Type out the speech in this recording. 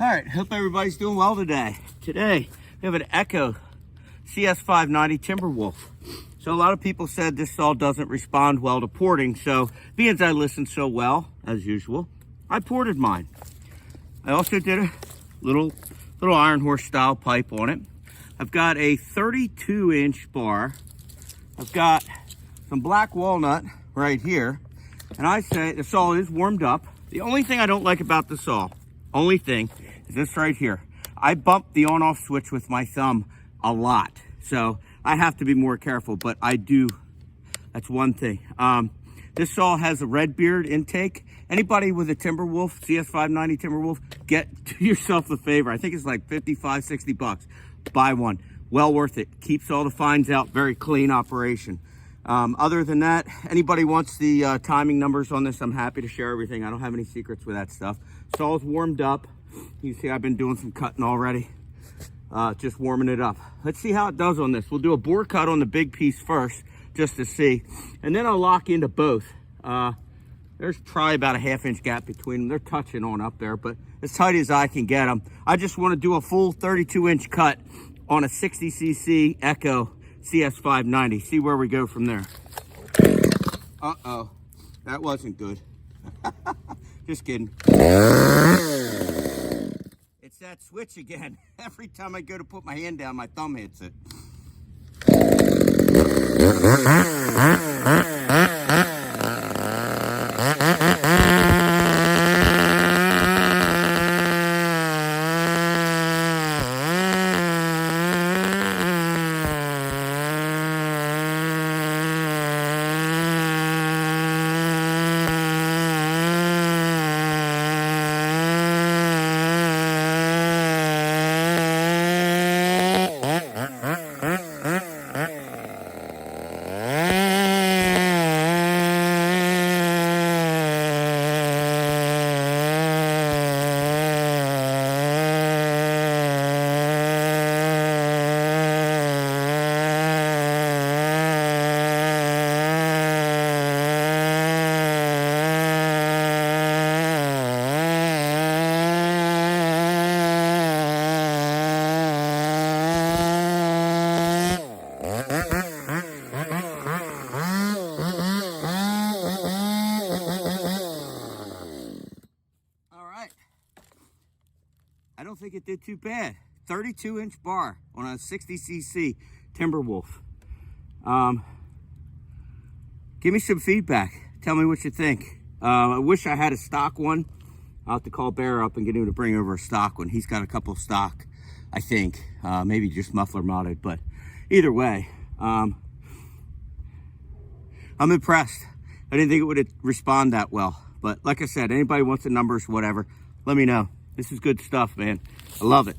All right, hope everybody's doing well today. Today, we have an Echo CS-590 Timberwolf. So a lot of people said this saw doesn't respond well to porting. So being as I listened so well, as usual, I ported mine. I also did a little iron horse style pipe on it. I've got a 32-inch bar. I've got some black walnut right here. And I say the saw is warmed up. The only thing I don't like about the saw, is this right here. I bump the on-off switch with my thumb a lot. So I have to be more careful, but I do. That's one thing. This saw has a red beard intake. Anybody with a Timberwolf, CS-590 Timberwolf, do yourself a favor. I think it's like 55, 60 bucks. Buy one. Well worth it. Keeps all the fines out. Very clean operation. Other than that, anybody wants the timing numbers on this, I'm happy to share everything. I don't have any secrets with that stuff. Saw's warmed up. You see I've been doing some cutting already. Just warming it up. Let's see how it does on this. We'll do a bore cut on the big piece first, just to see. And then I'll lock into both. There's probably about a ½ inch gap between them. They're touching on up there, but as tight as I can get them. I just want to do a full 32-inch cut on a 60cc Echo CS-590. See where we go from there. Uh-oh. That wasn't good. Just kidding. It's that switch again. Every time I go to put my hand down, my thumb hits it. I don't think it did too bad. 32-inch bar on a 60cc Timberwolf. Give me some feedback. Tell me what you think. I wish I had a stock one. I'll have to call Bear up and get him to bring over a stock one. He's got a couple of stock, I think. Maybe just muffler modded, but either way, I'm impressed. I didn't think it would respond that well. But like I said, anybody wants the numbers, whatever, let me know. This is good stuff, man. I love it.